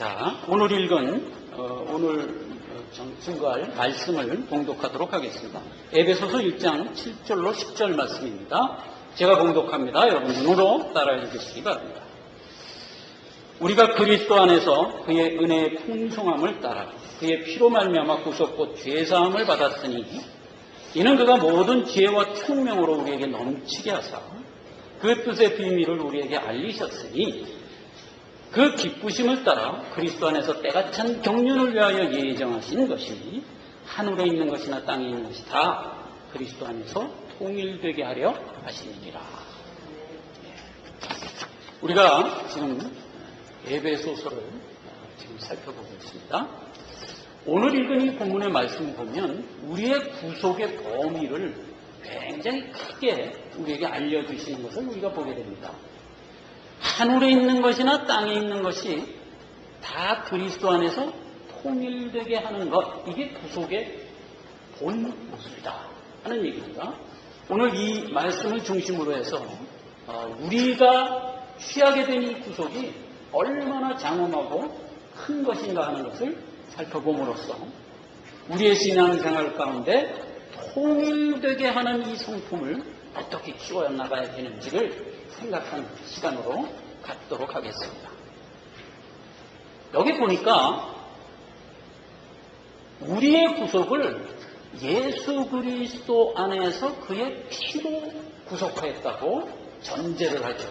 자, 오늘 읽은 오늘 증거할 말씀을 봉독하도록 하겠습니다. 에베소서 1장 7절로 10절 말씀입니다. 제가 봉독합니다. 여러분 눈으로 따라해 주시기 바랍니다. 우리가 그리스도 안에서 그의 은혜의 풍성함을 따라 그의 피로 말미암아 구속곧 죄사함을 받았으니 이는 그가 모든 지혜와 총명으로 우리에게 넘치게 하사 그 뜻의 비밀을 우리에게 알리셨으니 그 기쁘심을 따라 그리스도 안에서 때가 찬 경륜을 위하여 예정하신 것이 하늘에 있는 것이나 땅에 있는 것이 다 그리스도 안에서 통일되게 하려 하시니라. 우리가 지금 에베소서를 지금 살펴보고 있습니다. 오늘 읽은 이 본문의 말씀을 보면 우리의 구속의 범위를 굉장히 크게 우리에게 알려주시는 것을 우리가 보게 됩니다. 하늘에 있는 것이나 땅에 있는 것이 다 그리스도 안에서 통일되게 하는 것, 이게 구속의 본 모습이다 하는 얘기입니다. 오늘 이 말씀을 중심으로 해서 우리가 취하게 된 이 구속이 얼마나 장엄하고 큰 것인가 하는 것을 살펴봄으로써 우리의 신앙생활 가운데 통일되게 하는 이 성품을 어떻게 키워나가야 되는지를 생각하는 시간으로 갖도록 하겠습니다. 여기 보니까 우리의 구속을 예수 그리스도 안에서 그의 피로 구속하였다고 전제를 하죠.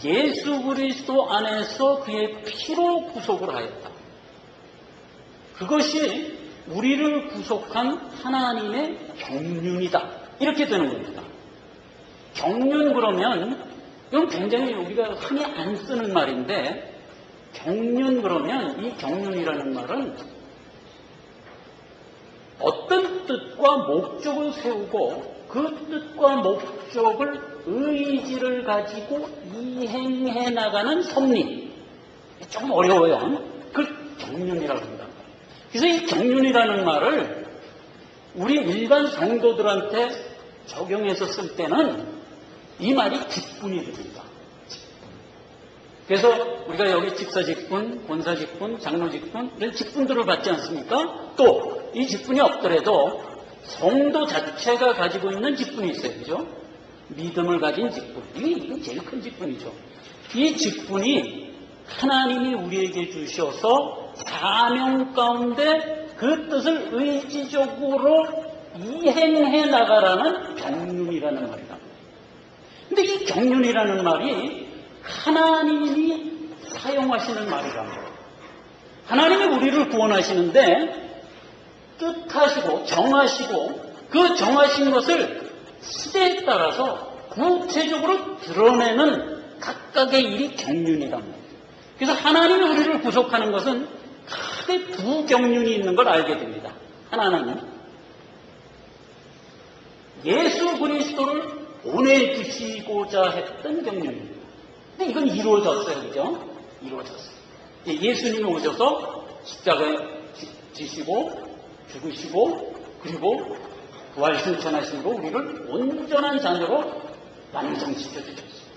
예수 그리스도 안에서 그의 피로 구속을 하였다. 그것이 우리를 구속한 하나님의 경륜이다. 이렇게 되는 겁니다. 경륜 그러면 이건 굉장히 우리가 흔히 안 쓰는 말인데 경륜 그러면 이 경륜이라는 말은 어떤 뜻과 목적을 세우고 그 뜻과 목적을 의지를 가지고 이행해 나가는 섭리. 조금 어려워요. 그 경륜이라고 합니다. 그래서 이 경륜이라는 말을 우리 일반 성도들한테 적용해서 쓸 때는 이 말이 직분이 됩니다. 그래서 우리가 여기 집사직분, 권사직분, 장로직분 이런 직분들을 받지 않습니까? 또 이 직분이 없더라도 성도 자체가 가지고 있는 직분이 있어요. 그죠? 믿음을 가진 직분. 이게 제일 큰 직분이죠. 이 직분이 하나님이 우리에게 주셔서 사명 가운데 그 뜻을 의지적으로 이행해 나가라는 경륜이라는 말이다. 근데 이 경륜이라는 말이 하나님이 사용하시는 말이랍니다. 하나님이 우리를 구원하시는데 뜻하시고 정하시고 그 정하신 것을 시대에 따라서 구체적으로 드러내는 각각의 일이 경륜이랍니다. 그래서 하나님이 우리를 구속하는 것은 크게 두 경륜이 있는 걸 알게 됩니다. 하나는 예수 그리스도를 보내주시고자 했던 경륜입니다. 근데 이건 이루어졌어요. 그죠? 이루어졌어요. 예수님이 오셔서 십자가에 지시고 죽으시고 그리고 부활승천하심으로 우리를 온전한 자녀로 완성시켜주셨어요.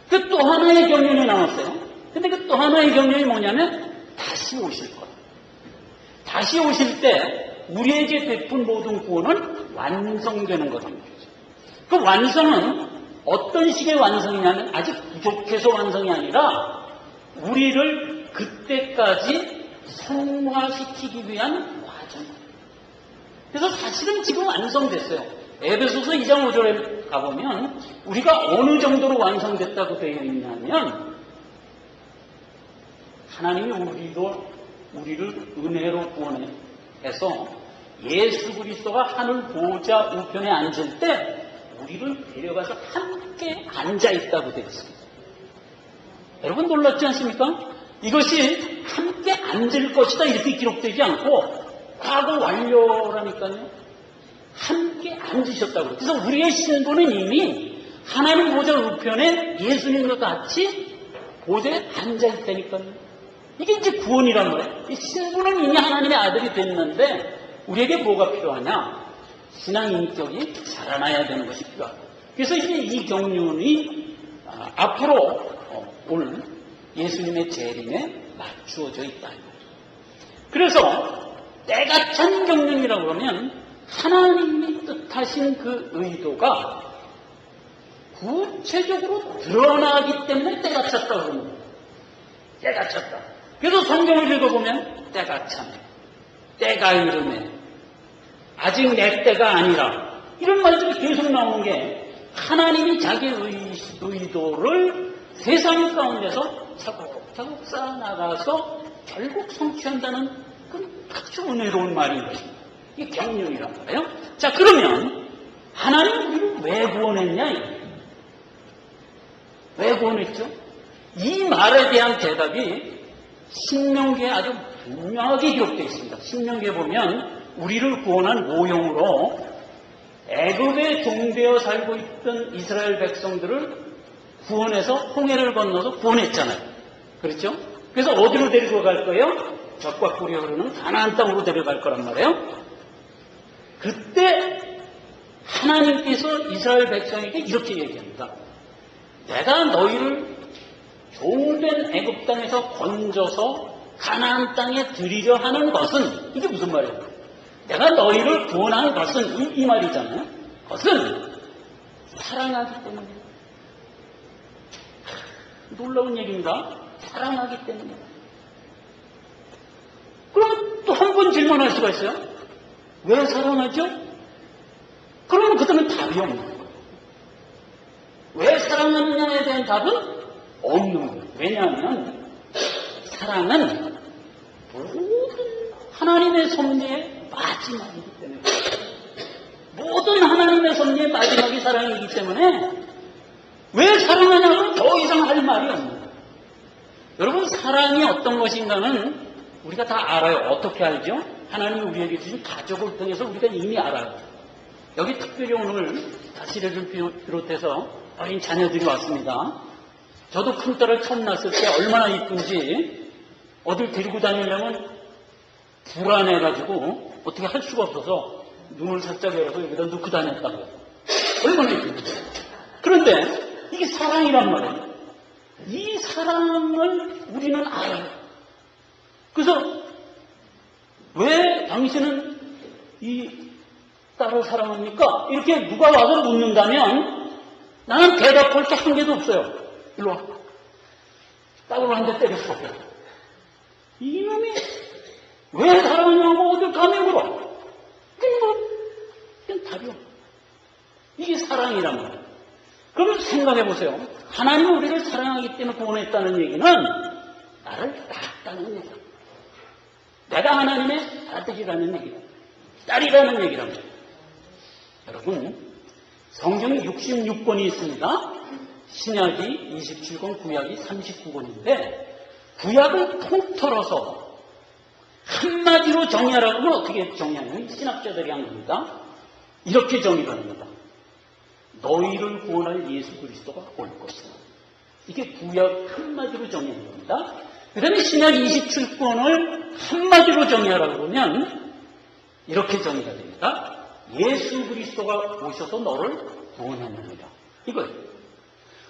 그 또 하나의 경륜이 나왔어요. 근데 그 또 하나의 경륜이 뭐냐면 다시 오실 것. 다시 오실 때 우리에게 베푼 모든 구원은 완성되는 것입니다. 그 완성은 어떤 식의 완성이냐면 아직 부족해서 완성이 아니라 우리를 그때까지 성화시키기 위한 과정. 그래서 사실은 지금 완성됐어요. 에베소서 2장 5절에 가보면 우리가 어느 정도로 완성됐다고 되어 있냐면 하나님이 우리를 은혜로 구원해서 예수 그리스도가 하늘 보좌 우편에 앉을 때 우리를 데려가서 함께 앉아있다고 되어 있습니다. 여러분 놀랍지 않습니까? 이것이 함께 앉을 것이다 이렇게 기록되지 않고 과거 완료라니까요. 함께 앉으셨다고. 그래서 우리의 신분은 이미 하나님 보좌 우편에 예수님과 같이 보좌에 앉아있다니까요. 이게 이제 구원이란 말이에요. 이 신분은 이미 하나님의 아들이 됐는데 우리에게 뭐가 필요하냐? 신앙 인격이 자라나야 되는 것이 필요하다. 그래서 이제 이 경륜이 앞으로 오늘 예수님의 재림에 맞추어져 있다. 그래서 때가 찬 경륜이라고 그러면 하나님이 뜻하신 그 의도가 구체적으로 드러나기 때문에 때가 찼다고 합니다. 때가 찼다. 그래서 성경을 읽어보면 때가 차네, 때가 이르네, 아직 내 때가 아니라, 이런 말들이 계속 나오는 게 하나님이 자기의 의도를 세상 가운데서 차곡차곡 쌓아나가서 결국 성취한다는 그 아주 은혜로운 말인 것입니다. 이게 경륜이란 말이에요. 자, 그러면 하나님은 우리를 왜 구원했냐? 왜 구원했죠? 이 말에 대한 대답이 신명기에 아주 분명하게 기록되어 있습니다. 신명기에 보면 우리를 구원한 모형으로 애굽에 종되어 살고 있던 이스라엘 백성들을 구원해서 홍해를 건너서 구원했잖아요. 그렇죠? 그래서 어디로 데리고 갈 거예요? 젖과 꿀이 흐르는 가나안 땅으로 데려갈 거란 말이에요. 그때 하나님께서 이스라엘 백성에게 이렇게 얘기합니다. 내가 너희를 종된 애굽 땅에서 건져서 가나안 땅에 들이려 하는 것은, 이게 무슨 말이에요? 내가 너희를 구원한 것은, 이 말이잖아요. 그것은 사랑하기 때문이에요. 놀라운 얘기입니다. 사랑하기 때문이에요. 그럼 또 한 번 질문할 수가 있어요. 왜 사랑하죠? 그러면 그때는 답이 없는 거예요. 왜 사랑하느냐에 대한 답은 없는 거예요. 왜냐하면 사랑은 모든 하나님의 섭리의 마지막이기 때문에, 모든 하나님의 섭리의 마지막이 사랑이기 때문에 왜 사랑하냐고 더 이상 할 말이 없는 거예요. 여러분, 사랑이 어떤 것인가는 우리가 다 알아요. 어떻게 알죠? 하나님이 우리에게 주신 가족을 통해서 우리가 이미 알아요. 여기 특별히 오늘 다시를 비롯해서 어린 자녀들이 왔습니다. 저도 큰딸을 처음 낳았을 때 얼마나 이쁜지 어딜 데리고 다니려면 불안해가지고 어떻게 할 수가 없어서 눈을 살짝 열어서 여기다 넣고 다녔다고요. 얼마나 이쁜지. 그런데 이게 사랑이란 말이에요. 이 사랑을 우리는 알아요. 그래서 왜 당신은 이 딸을 사랑합니까? 이렇게 누가 와서 묻는다면 나는 대답할 게 한 개도 없어요. 일로 와. 딸을 한 대 때렸어. 이놈이 왜 사랑하냐고 어딜 감히 물어. 그냥 답이 없어. 이게 사랑이란 말이에요. 그럼 생각해 보세요. 하나님은 우리를 사랑하기 때문에 구원했다는 얘기는 나를 낳았다는 얘기야. 내가 하나님의 아들이라는 얘기야. 딸이라는 얘기랍니다. 여러분, 성경이 66권이 있습니다. 신약이 27권, 구약이 39권인데 구약을 통틀어서 한마디로 정의하라고 하면 어떻게 정의하냐면 신학자들이 한 겁니다. 이렇게 정의를 합니다. 너희를 구원할 예수 그리스도가 올 것이다. 이게 구약 한마디로 정의하는 겁니다. 그 다음에 신약 27권을 한마디로 정의하라고 그러면 이렇게 정의가 됩니다. 예수 그리스도가 오셔서 너를 구원합니다. 이거예요.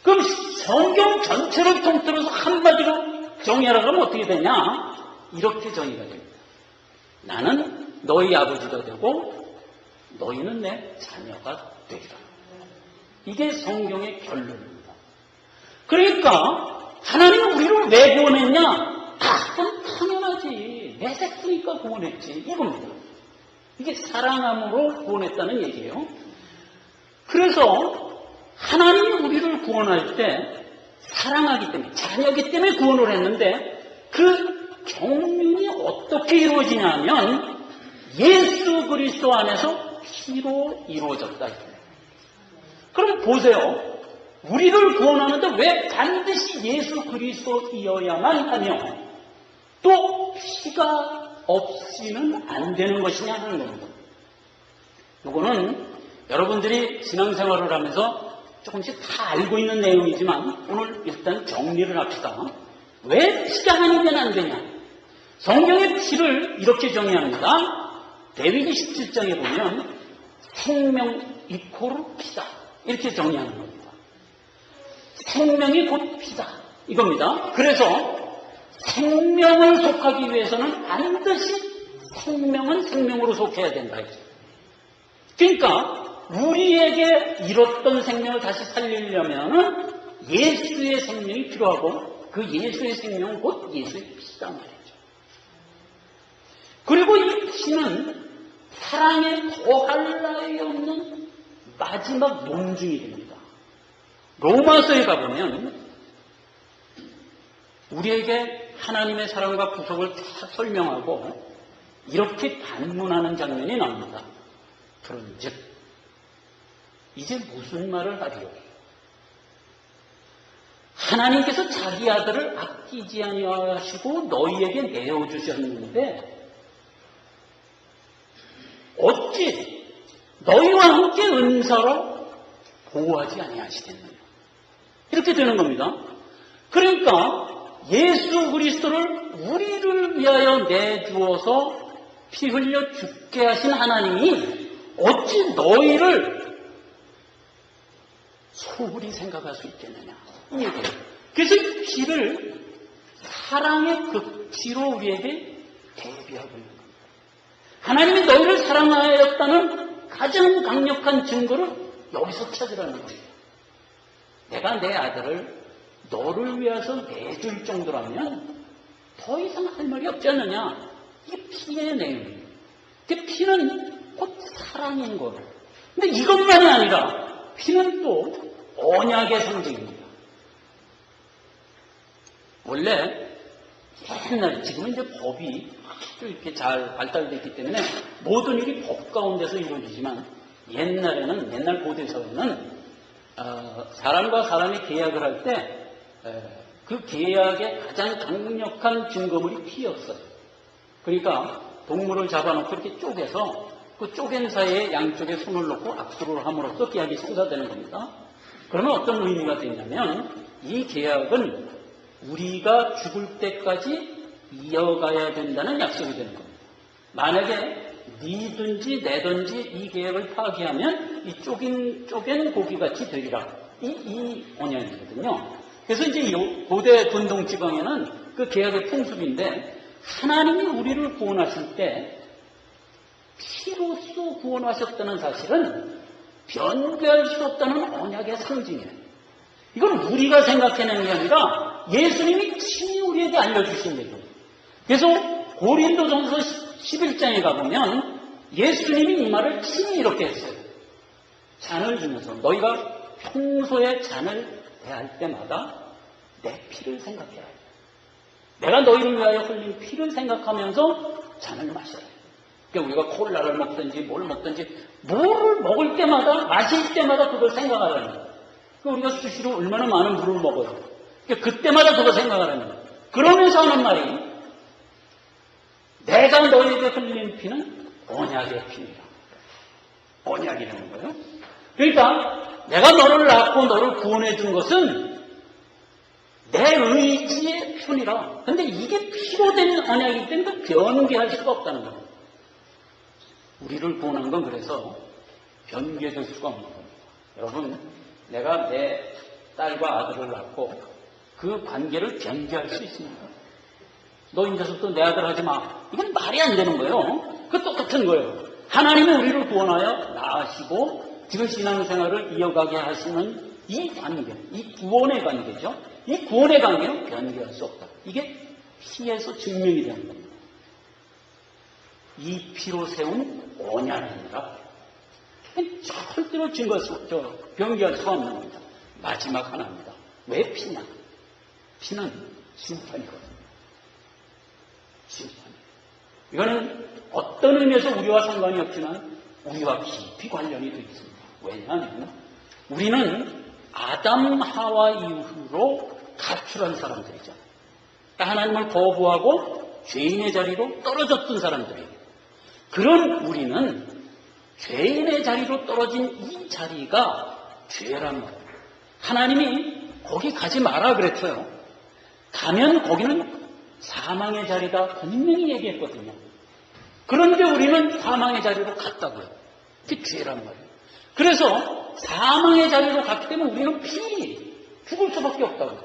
그럼 성경 전체를 통틀어서 한마디로 정의하라고 하면 어떻게 되냐? 이렇게 정의가 됩니다. 나는 너희 아버지가 되고 너희는 내 자녀가 되리라. 이게 성경의 결론입니다. 그러니까 하나님은 우리를 왜 구원했냐? 그건 당연하지. 내 새끼니까 구원했지. 이겁니다. 이게 사랑함으로 구원했다는 얘기예요. 그래서 하나님이 우리를 구원할 때 사랑하기 때문에, 자녀이기 때문에 구원을 했는데 그 경륜이 어떻게 이루어지냐 하면 예수 그리스도 안에서 피로 이루어졌다. 그럼 보세요. 우리를 구원하는데 왜 반드시 예수 그리스도이어야만 하며 또 피가 없이는 안 되는 것이냐 하는 겁니다. 이거는 여러분들이 신앙생활을 하면서 조금씩 다 알고 있는 내용이지만 오늘 일단 정리를 합시다. 왜 피가 아니면 안 되냐? 성경의 피를 이렇게 정의합니다. 레위기 17장에 보면 생명 이코르 피다. 이렇게 정의하는 겁니다. 생명이 곧 피다. 이겁니다. 그래서 생명을 속하기 위해서는 반드시 생명은 생명으로 속해야 된다. 그러니까 우리에게 잃었던 생명을 다시 살리려면 예수의 생명이 필요하고 그 예수의 생명은 곧 예수의 피란 말이죠. 그리고 이 피는 사랑에 더할 나위 없는 마지막 논증이 됩니다. 로마서에 가보면 우리에게 하나님의 사랑과 구속을 다 설명하고 이렇게 반문하는 장면이 나옵니다. 그런즉 이제 무슨 말을 하리요? 하나님께서 자기 아들을 아끼지 아니하시고 너희에게 내어주셨는데 어찌 너희와 함께 은사로 보호하지 아니하시겠느냐? 이렇게 되는 겁니다. 그러니까 예수 그리스도를 우리를 위하여 내주어서 피 흘려 죽게 하신 하나님이 어찌 너희를 소홀히 생각할 수 있겠느냐? 이 얘기예요. 그래서 이 피를 사랑의 극치로 우리에게 대비하고 있는 겁니다. 하나님이 너희를 사랑하였다는 가장 강력한 증거를 여기서 찾으라는 거예요. 내가 내 아들을 너를 위해서 내줄 정도라면 더 이상 할 말이 없지 않느냐? 이게 피의 내용이에요. 그 피는 곧 사랑인 거예요. 근데 이것만이 아니라 피는 또 언약의 상징입니다. 원래 옛날, 지금은 이제 법이 아주 이렇게 잘 발달되어 있기 때문에 모든 일이 법 가운데서 이루어지지만 옛날 고대 사회는 사람과 사람이 계약을 할 때 그 계약의 가장 강력한 증거물이 피였어요. 그러니까 동물을 잡아놓고 이렇게 쪼개서 그 쪼갠 사이에 양쪽에 손을 놓고 악수를 함으로써 계약이 성사되는 겁니다. 그러면 어떤 의미가 되냐면 이 계약은 우리가 죽을 때까지 이어가야 된다는 약속이 되는 겁니다. 만약에 니든지 내든지 이 계약을 파기하면 이 쪼갠 고기같이 되리라. 이 언약이거든요. 그래서 이제 고대 분동 지방에는 그 계약의 풍습인데 하나님이 우리를 구원하실 때 피로써 구원하셨다는 사실은 변개할 수 없다는 언약의 상징이에요. 이건 우리가 생각해내는 게 아니라 예수님이 친히 우리에게 알려주신 얘기예요. 그래서 고린도전서 11장에 가보면 예수님이 이 말을 친히 이렇게 했어요. 잔을 주면서 너희가 평소에 잔을 대할 때마다 내 피를 생각해야 해. 내가 너희를 위하여 흘린 피를 생각하면서 잔을 마셔야 해. 그러니까 우리가 콜라를 먹든지 뭘 먹든지 뭐를 먹을 때마다 마실 때마다 그걸 생각하라는 거예요. 그러니까 우리가 수시로 얼마나 많은 물을 먹어요. 그러니까 그때마다 그걸 생각하라는 거예요. 그러면서 하는 말이 내가 너희에게 흘린 피는 언약의 피니라. 언약이라는 거예요. 그러니까 내가 너를 낳고 너를 구원해 준 것은 내 의지의 편이라. 근데 이게 피로 된 언약이기 때문에 변개할 수가 없다는 거예요. 우리를 구원한 건 그래서 변개될 수가 없는 겁니다. 여러분, 내가 내 딸과 아들을 낳고 그 관계를 변개할 수 있습니까? 너 이제부터 내 아들 하지 마. 이건 말이 안 되는 거예요. 그 똑같은 거예요. 하나님이 우리를 구원하여 낳으시고 지금 신앙생활을 이어가게 하시는 이 관계, 이 구원의 관계죠. 이 구원의 관계는 변개할 수 없다. 이게 피에서 증명이 되는 겁니다. 이 피로 세운 언약입니다. 절대로 변개할 수가 없는 겁니다. 마지막 하나입니다. 왜 피냐? 피는 심판이거든요. 심판. 이거는 어떤 의미에서 우리와 상관이 없지만 우리와 깊이 관련이 되어 있습니다. 왜냐하면 우리는 아담 하와 이후로 가출한 사람들이죠. 하나님을 거부하고 죄인의 자리로 떨어졌던 사람들이에요. 그런 우리는 죄인의 자리로 떨어진 이 자리가 죄란 말이에요. 하나님이 거기 가지 마라 그랬어요. 가면 거기는 사망의 자리다 분명히 얘기했거든요. 그런데 우리는 사망의 자리로 갔다고요. 그게 죄란 말이에요. 그래서 사망의 자리로 갔기 때문에 우리는 죽을 수밖에 없다고요.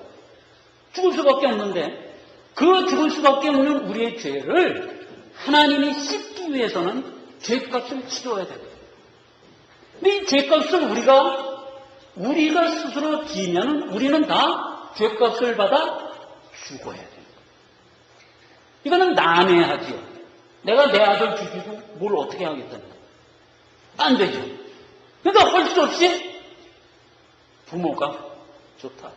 죽을 수밖에 없는데 그 죽을 수밖에 없는 우리의 죄를 하나님이 씻기 위해서는 죄값을 치러야 되거든요. 근데 이 죄값을 우리가 스스로 지으면 우리는 다 죄값을 받아 죽어야 돼요. 이거는 난해하지요. 내가 내 아들 죽이고 뭘 어떻게 하겠다는 거예요. 안 되죠. 그러니까 할 수 없이 부모가 좋다.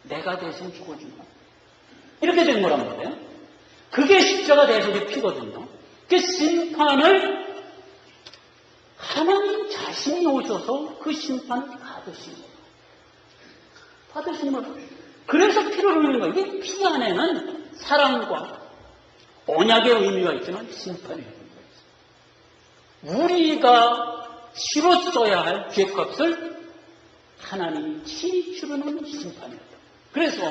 내가 대신 죽어준다. 이렇게 된 거란 말이에요. 그게 십자가 대속의 피거든요. 그 심판을 하나님 자신이 오셔서 그 심판을 받으신 거예요. 받으신 거예요. 그래서 피를 흘리는 거예요. 이게 피 안에는 사랑과 언약의 의미가 있지만 심판의 의미가 있어요. 우리가 치렀어야 할 죄값을 하나님이 친히 치르는 심판이에요. 그래서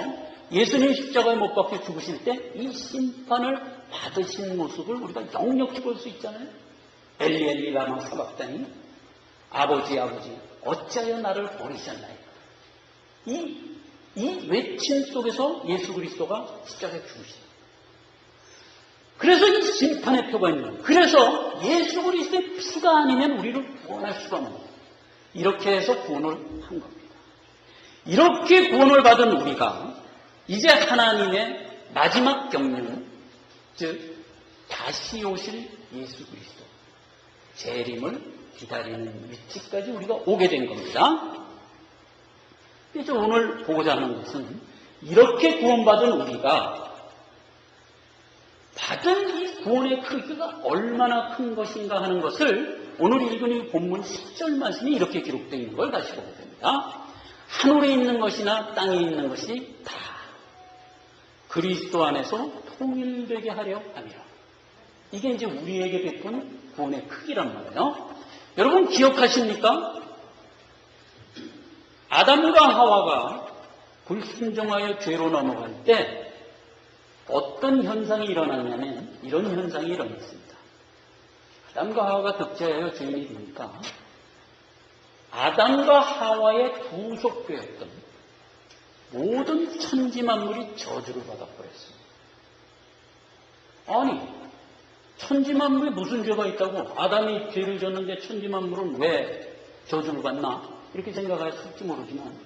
예수님 십자가에 못 박혀 죽으실 때 이 심판을 받으신 모습을 우리가 역력히 볼 수 있잖아요. 엘리 엘리 라마 사박다니 아버지 아버지 어찌하여 나를 버리셨나요? 이 외침 속에서 예수 그리스도가 십자가에 죽으신 거예요. 그래서 이 심판의 표가 있는 거예요. 그래서 예수 그리스도의 피가 아니면 우리를 구원할 수가 없는 거예요. 이렇게 해서 구원을 한 겁니다. 이렇게 구원을 받은 우리가 이제 하나님의 마지막 경륜, 즉 다시 오실 예수 그리스도 재림을 기다리는 위치까지 우리가 오게 된 겁니다. 그래서 오늘 보고자 하는 것은 이렇게 구원받은 우리가 받은 이 구원의 크기가 얼마나 큰 것인가 하는 것을 오늘 읽은 이 본문 10절 말씀이 이렇게 기록되어 있는 걸 다시 보게 됩니다. 하늘에 있는 것이나 땅에 있는 것이 다 그리스도 안에서 통일되게 하려 함이라. 이게 이제 우리에게 베푼 구원의 크기란 말이에요. 여러분 기억하십니까? 아담과 하와가 불순종하여 죄로 넘어갈 때 어떤 현상이 일어났냐면 이런 현상이 일어났습니다. 아담과 하와가 득죄하여 죄인이 되니까 아담과 하와의 부속되었던 모든 천지만물이 저주를 받아버렸습니다. 아니, 천지만물에 무슨 죄가 있다고 아담이 죄를 졌는데 천지만물은 왜 저주를 받나? 이렇게 생각하실지 모르지만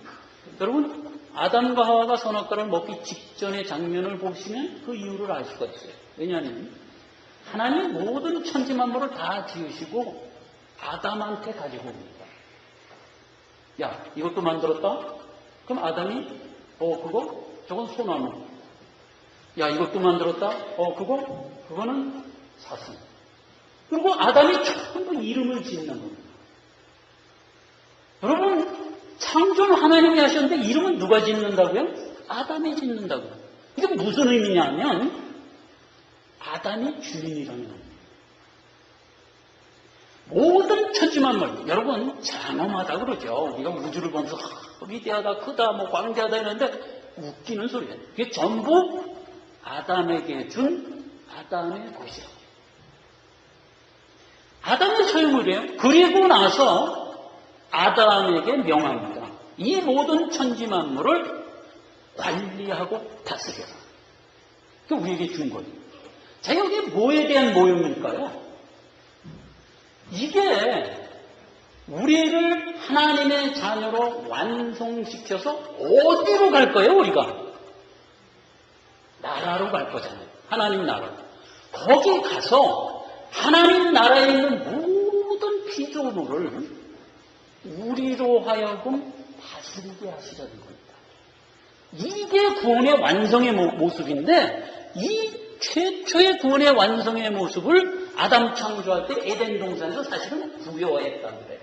여러분 아담과 하와가 선악과를 먹기 직전의 장면을 보시면 그 이유를 알 수가 있어요. 왜냐하면 하나님 모든 천지만물을 다 지으시고 아담한테 가지고 옵니다. 야, 이것도 만들었다? 그럼 아담이 저건 소나무. 야, 이것도 만들었다? 그거는 사슴. 그리고 아담이 전부 이름을 짓는 겁니다. 여러분, 창조를 하나님이 하셨는데 이름은 누가 짓는다고요? 아담이 짓는다고요. 이게 무슨 의미냐면 아담이 주인이라는 겁니다. 모든 천지만물, 여러분 장엄하다 그러죠. 우리가 우주를 보면서 위대하다, 크다, 광대하다 이러는데 웃기는 소리예요. 이게 전부 아담에게 준 아담의 것이라고. 아담의 소유물이에요. 그리고 나서 아담에게 명합니다. 이 모든 천지만물을 관리하고 다스려라. 그 우리에게 준 거예요. 자, 여기 뭐에 대한 모형일까요? 이게 우리를 하나님의 자녀로 완성시켜서 어디로 갈 거예요, 우리가? 나라로 갈 거잖아요. 하나님 나라. 거기 가서 하나님 나라에 있는 모든 피조물을 우리로 하여금 다스리게 하시려는 겁니다. 이게 구원의 완성의 모습인데 이 최초의 구원의 완성의 모습을 아담 창조할 때 에덴 동산에서 사실은 부여했다는 거예요.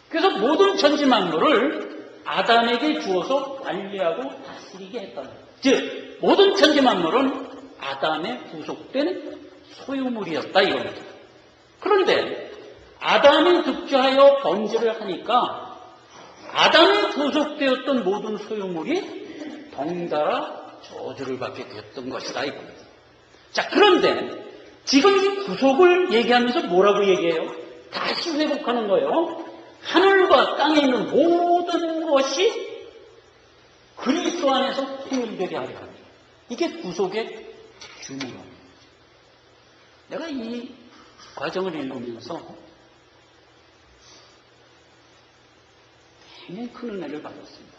그래서 모든 천지만물을 아담에게 주어서 관리하고 다스리게 했다는 거예요. 즉 모든 천지만물은 아담에 부속된 소유물이었다 이겁니다. 그런데 아담이 득죄하여 범죄를 하니까 아담에 부속되었던 모든 소유물이 덩달아 저주를 받게 되었던 것이다 이겁니다. 자, 그런데 지금 이 구속을 얘기하면서 뭐라고 얘기해요? 다시 회복하는 거예요. 하늘과 땅에 있는 모든 것이 그리스도 안에서 통일되게 하려 합니다. 이게 구속의 규모입니다. 내가 이 과정을 읽으면서 굉장히 큰 은혜를 받았습니다.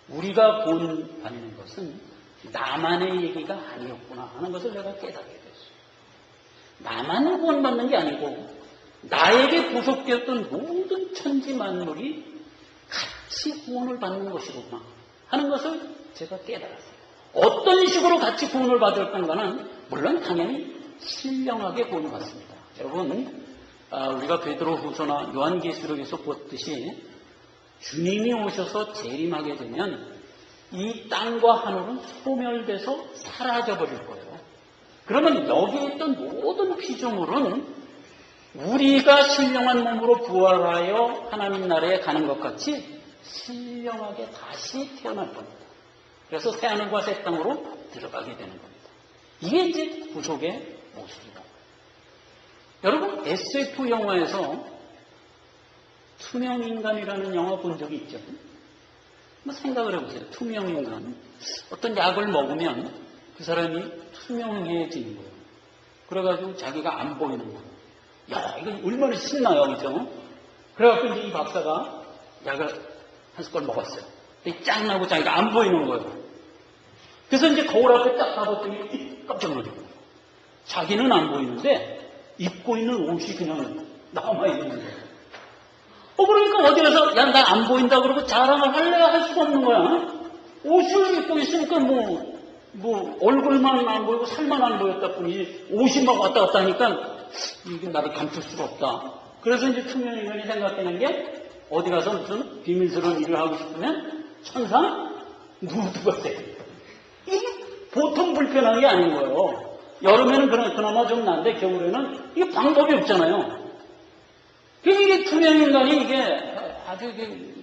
우리가 구원받는 것은 나만의 얘기가 아니었구나 하는 것을 내가 깨닫게 됐어요. 나만 구원받는 게 아니고 나에게 구속되었던 모든 천지 만물이 같이 구원을 받는 것이구나 하는 것을 제가 깨달았어요. 어떤 식으로 같이 구원을 받을 건가는 물론 당연히 신령하게 구원을 받습니다. 여러분, 우리가 베드로후서나 요한계시록에서 보았듯이 주님이 오셔서 재림하게 되면 이 땅과 하늘은 소멸돼서 사라져버릴 거예요. 그러면 여기에 있던 모든 피조물은 우리가 신령한 몸으로 부활하여 하나님 나라에 가는 것 같이 신령하게 다시 태어날 겁니다. 그래서 새하늘과 새 땅으로 들어가게 되는 겁니다. 이게 이제 구속의 모습이다. 여러분, SF 영화에서 투명인간이라는 영화 본 적이 있죠? 한번 생각을 해보세요. 투명인간. 어떤 약을 먹으면 그 사람이 투명해지는 거예요. 그래가지고 자기가 안 보이는 거예요. 야, 이거 얼마나 신나요, 그죠? 그래갖고 이제 이 박사가 약을 한 숟갈 먹었어요. 짱 나고 자기가 안 보이는 거예요. 그래서 이제 거울 앞에 딱 가봤더니 깜짝 놀란 거예요. 자기는 안 보이는데 입고 있는 옷이 그냥 남아있는 거예요. 그러니까 어디 가서 야, 나 안 보인다 그러고 자랑을 할래야 할 수가 없는 거야. 옷을 입고 있으니까 뭐 얼굴만 안 보이고 살만 안 보였다 뿐이지 옷이 막 왔다 갔다 하니까 이게 나를 감출 수가 없다. 그래서 이제 투명인간이 생각되는 게 어디 가서 무슨 비밀스러운 일을 하고 싶으면 천상 누드가 돼. 이게 보통 불편한 게 아닌 거예요. 여름에는 그나마 좀 나은데 겨울에는 이게 방법이 없잖아요. 이게 투명인간이 이게 아주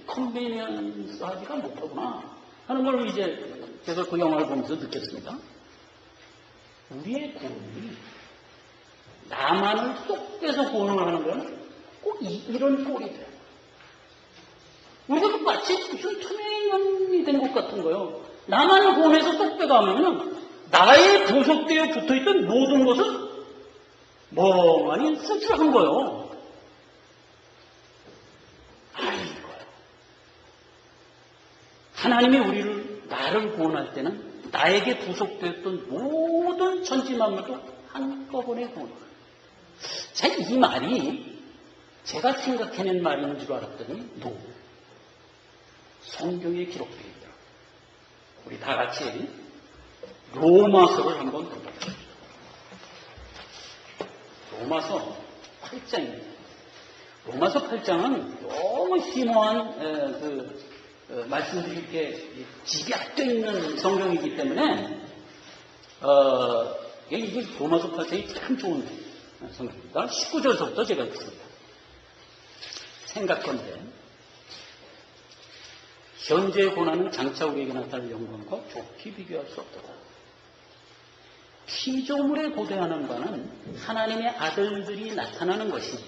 컨비니언스 하기가 못하구나 하는 걸 이제 제가 그 영화를 보면서 느꼈습니다. 우리의 구원이 나만을 쏙 빼서 구원을 하는 건 꼭 이런 꼴이 돼요. 우리가 마치 무슨 투명인간이 된 것 같은 거예요. 나만을 구원해서 쏙 빼가면은 나의 구속되어 붙어있던 모든 것은 멍하니 쓸쓸한 거예요. 아닌 거예요. 하나님이 나를 구원할 때는 나에게 구속되었던 모든 천지만물도 한꺼번에 구원해요. 자, 이 말이 제가 생각해낸 말인 줄 알았더니 성경에 기록되어 있더라고요. 우리 다 같이 로마서를 한번 볼게요. 로마서 8장입니다. 로마서 8장은 너무 심오한 말씀들이 이렇게 집약되어 있는 성경이기 때문에 이게 로마서 8장이 참 좋은 성경입니다. 19절부터 제가 읽습니다. 생각건대 현재의 고난은 장차 우리에게 나타날 영광과 좋게 비교할 수 없도다. 피조물에 고대하는 바는 하나님의 아들들이 나타나는 것이니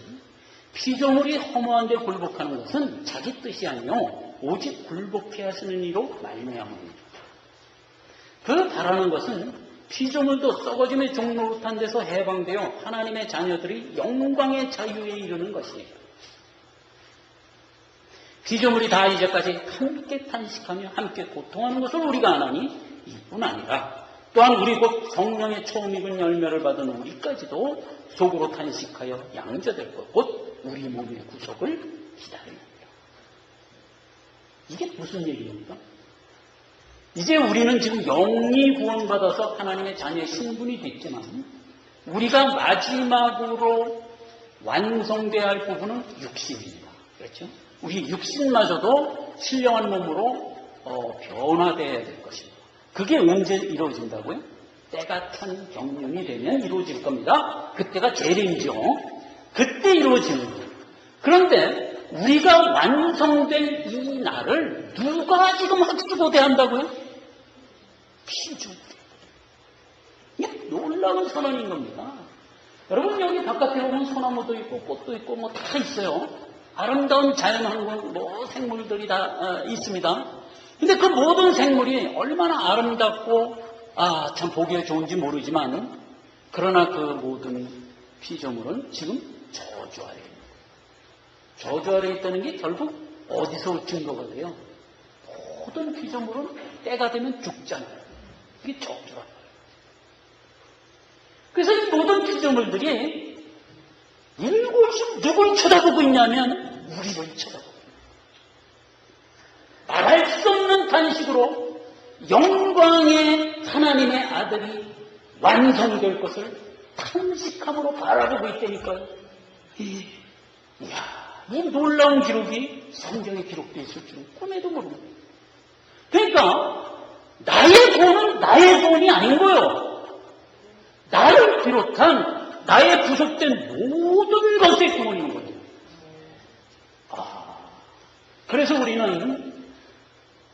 피조물이 허무한 데 굴복하는 것은 자기 뜻이 아니요 오직 굴복해 하시는 이로 말미암습니다. 그 바라는 것은 피조물도 썩어짐의 종노릇한 데서 해방되어 하나님의 자녀들이 영광의 자유에 이르는 것이니라. 피조물이 다 이제까지 함께 탄식하며 함께 고통하는 것을 우리가 아나니 이뿐 아니라 또한 우리 곧 성령의 처음 익은 열매를 받은 우리까지도 속으로 탄식하여 양자될 것 곧 우리 몸의 구속을 기다립니다. 이게 무슨 얘기입니까? 이제 우리는 지금 영이 구원받아서 하나님의 자녀의 신분이 됐지만 우리가 마지막으로 완성돼야 할 부분은 육신입니다. 그렇죠? 우리 육신마저도 신령한 몸으로 변화되어야 될 것입니다. 그게 언제 이루어진다고요? 때가 찬 경륜이 되면 이루어질 겁니다. 그때가 재림이죠. 그때 이루어지는 거예요. 그런데 우리가 완성된 이 날을 누가 지금 학수고대한다고요? 피조물. 이게 놀라운 선언인 겁니다. 여러분 여기 바깥에 보면 소나무도 있고 꽃도 있고 뭐 다 있어요. 아름다운 자연환경, 생물들이 다 있습니다. 근데 그 모든 생물이 얼마나 아름답고 참 보기에 좋은지 모르지만 그러나 그 모든 피조물은 지금 저주 아래 있는 거예요. 저주 아래 있다는 게 결국 어디서 증거가 돼요? 모든 피조물은 때가 되면 죽잖아요. 이게 저주란 말이에요. 그래서 이 모든 피조물들이 일곱이 누굴 쳐다보고 있냐면 우리를 쳐다보고 있는 거예요. 말할 수 없는 단식으로 영광의 하나님의 아들이 완성될 것을 탐식함으로 바라보고 있다니까요. 이야, 이 놀라운 기록이 성경에 기록되어 있을 줄은 꿈에도 모릅니다. 그러니까 나의 구원은 나의 구원이 아닌 거예요. 나를 비롯한 나의 부족된 모든 것의 구원인 거죠. 그래서 우리는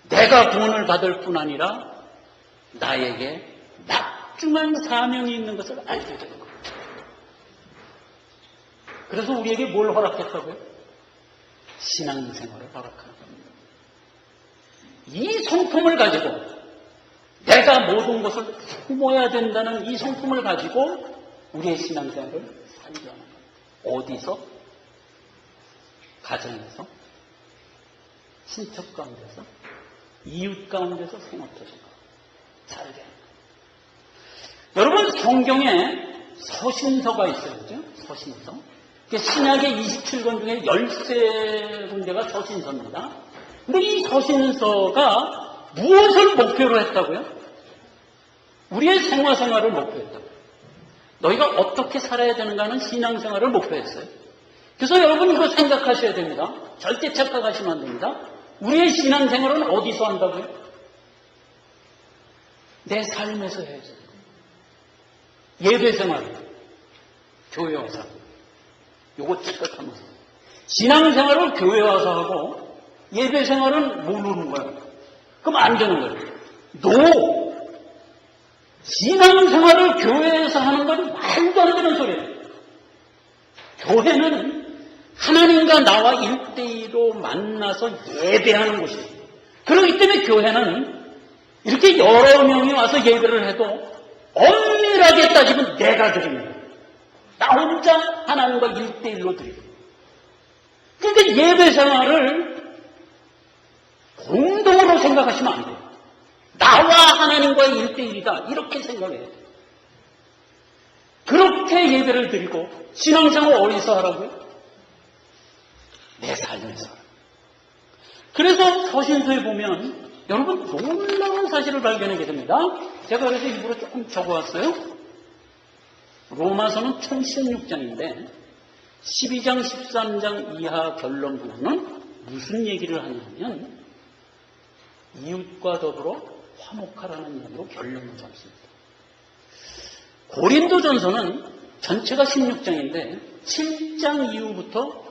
내가 구원을 받을 뿐 아니라 나에게 막중한 사명이 있는 것을 알게 되는 거예요. 그래서 우리에게 뭘 허락했다고요? 신앙생활을 허락하는 겁니다. 이 성품을 가지고 내가 모든 것을 품어야 된다는 이 성품을 가지고 우리의 신앙생활을 살게 하는 겁니다. 어디서? 가정에서, 친척 가운데서, 이웃 가운데서, 생업도시 가운데 살게 합니다. 여러분, 성경에 서신서가 있어요. 그죠? 서신서. 신약의 27권 중에 13군데가 서신서입니다. 근데 이 서신서가 무엇을 목표로 했다고요? 우리의 생활생활을 목표했다고요. 너희가 어떻게 살아야 되는가는 신앙생활을 목표했어요. 그래서 여러분 이거 생각하셔야 됩니다. 절대 착각하시면 안 됩니다. 우리의 신앙생활은 어디서 한다고요? 내 삶에서 해야죠. 예배생활, 교회 와서 요거 착각하면서 신앙생활을 교회 와서 하고 예배생활은 모르는 거예요. 그럼 안 되는 거예요. 너 신앙생활을 교회에서 하는 건 말도 안 되는 소리예요. 교회는 하나님과 나와 1대1로 만나서 예배하는 곳이에요. 그렇기 때문에 교회는 이렇게 여러 명이 와서 예배를 해도 엄밀하게 따지면 내가 드립니다. 나 혼자 하나님과 1대1로 드리고. 그러니까 예배 생활을 공동으로 생각하시면 안 돼요. 나와 하나님과의 1대1이다. 이렇게 생각해야 돼요. 그렇게 예배를 드리고 신앙생활 어디서 하라고요? 내 삶에서. 그래서 서신서에 보면 여러분 놀라운 사실을 발견하게 됩니다. 제가 그래서 일부러 조금 적어왔어요. 로마서는 총 16장인데 12장, 13장 이하 결론 부분은 무슨 얘기를 하냐면 이웃과 더불어 화목하라는 이야기로 결론을 잡습니다. 고린도전서는 전체가 16장인데 7장 이후부터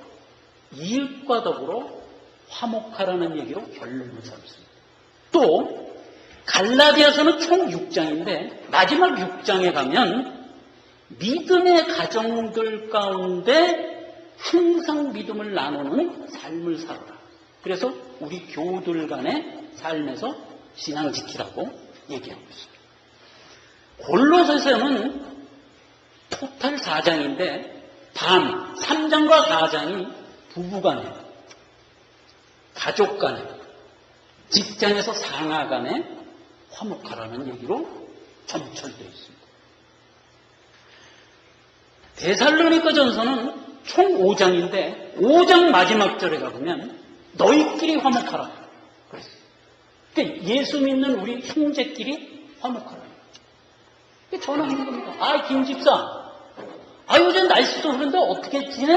이웃과 더불어 화목하라는 얘기로 결론을 잡습니다. 또 갈라디아서는 총 6장인데 마지막 6장에 가면 믿음의 가정들 가운데 항상 믿음을 나누는 삶을 살아라. 그래서 우리 교우들 간의 삶에서 신앙 지키라고 얘기하고 있습니다. 골로새서는 토탈 4장인데 반 3장과 4장이 부부간에, 가족간에, 직장에서 상하간에 화목하라는 얘기로 점철되어 있습니다. 데살로니가 전서는 총 5장인데 5장 마지막 절에 가보면 너희끼리 화목하라 그랬어요. 그러니까 예수 믿는 우리 형제끼리 화목하라. 전화하는 겁니다. 김 집사, 요즘 날씨도 그런데 어떻게 지내?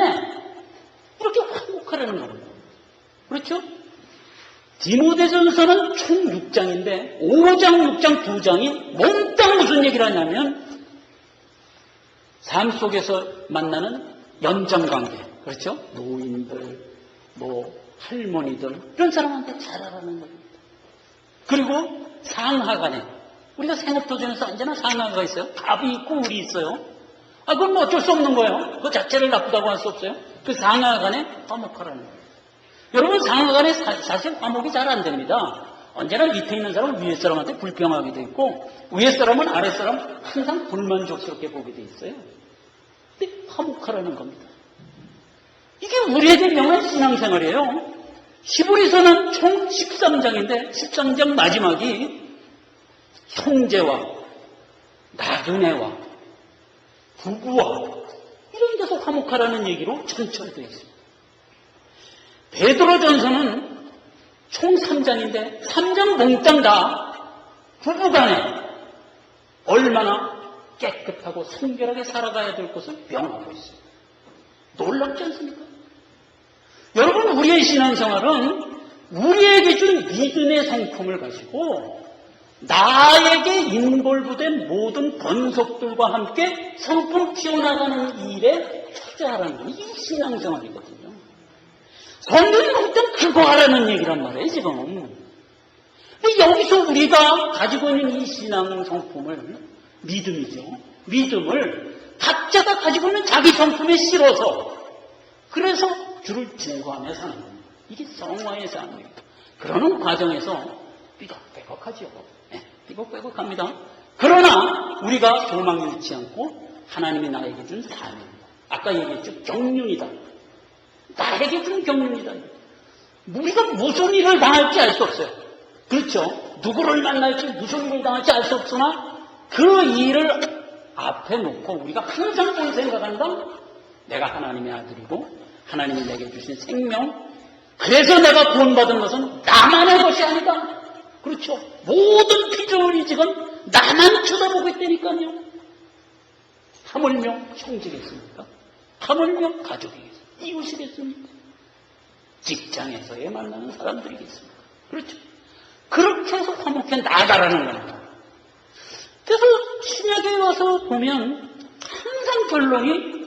이렇게 화목하라는 겁니다. 그렇죠? 디모데전서는 총 6장인데 5장, 6장, 2장이 몽땅 무슨 얘기를 하냐면 삶 속에서 만나는 연장관계, 그렇죠? 노인들, 할머니들, 이런 사람한테 잘하라는 겁니다. 그리고 상하간에, 우리가 생업도전에서 언제나 상하가 있어요. 갑이 있고 울이 있어요. 그건 뭐 어쩔 수 없는 거예요. 그 자체를 나쁘다고 할 수 없어요. 그 상하간에 화목하라는 거예요. 여러분, 상하간에 사실 화목이 잘 안 됩니다. 언제나 밑에 있는 사람은 위에 사람한테 불평하게 돼 있고 위에 사람은 아래 사람 항상 불만족스럽게 보게 돼 있어요. 근데 화목하라는 겁니다. 이게 우리에게 명한 신앙생활이에요. 히브리서는 총 13장인데 13장 마지막이 형제와 나그네와 부부와 이런 데서 화목하라는 얘기로 전철되어 있습니다. 베드로전서는 총 3장인데 3장 몽땅 다 부부간에 얼마나 깨끗하고 순결하게 살아가야 될 것을 명하고 있습니다. 놀랍지 않습니까? 여러분, 우리의 신앙생활은 우리에게 준 믿음의 성품을 가지고 나에게 인볼브된 모든 번속들과 함께 성품 키워나가는 일에 투자하라는 게 이게 신앙생활이거든요. 성경이 어떤 그거 하라는 얘기란 말이에요, 지금. 근데 여기서 우리가 가지고 있는 이 신앙 성품을, 믿음이죠. 믿음을 각자가 가지고 있는 자기 성품에 실어서, 그래서 주를 증거하며 사는 겁니다. 이게 성화의 삶입니다. 그러는 과정에서 삐걱빼걱하죠. 네, 삐걱빼걱합니다. 그러나 우리가 도망 잃지 않고 하나님이 나에게 준 사명입니다. 아까 얘기했죠. 경륜이다. 나에게 준 경륜이다. 우리가 무슨 일을 당할지 알 수 없어요. 그렇죠. 누구를 만날지 무슨 일을 당할지 알 수 없으나 그 일을 앞에 놓고 우리가 항상 뭘 생각한다? 내가 하나님의 아들이고 하나님이 내게 주신 생명, 그래서 내가 구원받은 것은 나만의 것이 아니다. 그렇죠. 모든 피조물이 지금 나만 쳐다보고 있다니까요. 하물며 형제겠습니까? 하물며 가족이겠습니까? 이웃이겠습니까? 직장에서의 만나는 사람들이겠습니까? 그렇죠. 그렇게 해서 화목해 나가라는 겁니다. 그래서 신약에 와서 보면 항상 결론이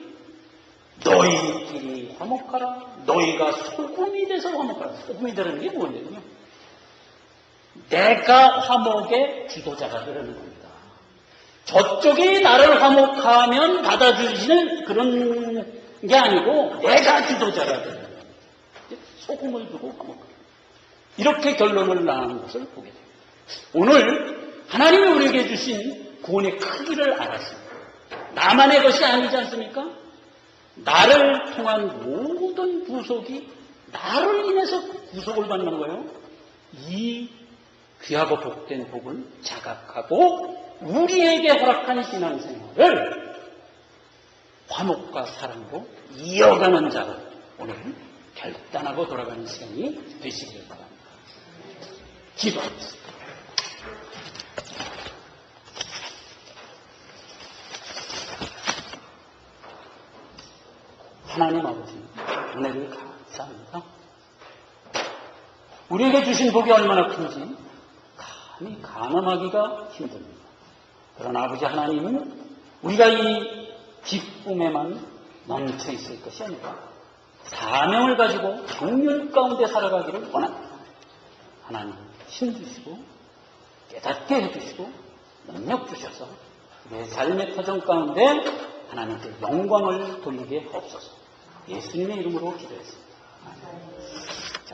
너희끼리 화목하라. 너희가 소금이 돼서 화목하라. 소금이 되는 게 뭐냐면요. 내가 화목의 주도자가 되는 겁니다. 저쪽이 나를 화목하면 받아주시는 그런 게 아니고 내가 주도자가 되는 겁니다. 소금을 두고 화목하라. 이렇게 결론을 나는 것을 보게 됩니다. 오늘 하나님이 우리에게 주신 구원의 크기를 알았습니다. 나만의 것이 아니지 않습니까? 나를 통한 모든 구속이 나를 인해서 구속을 받는 거예요. 이 귀하고 복된 복을 자각하고 우리에게 허락한 신앙생활을 화목과 사랑으로 이어가는 자로 오늘 결단하고 돌아가는 시간이 되시길 바랍니다. 기도하겠습니다. 하나님 아버지, 은혜를 감사합니다. 우리에게 주신 복이 얼마나 큰지 감히 가늠하기가 힘듭니다. 그러나 아버지 하나님은 우리가 이 기쁨에만 멈춰 있을 것이 아니라 사명을 가지고 경륜 가운데 살아가기를 원합니다. 하나님 힘주시고 깨닫게 해주시고 능력 주셔서 우리의 삶의 터전 가운데 하나님께 영광을 돌리게 하옵소서. 예수님의 이름으로 기도했습니다. 아멘.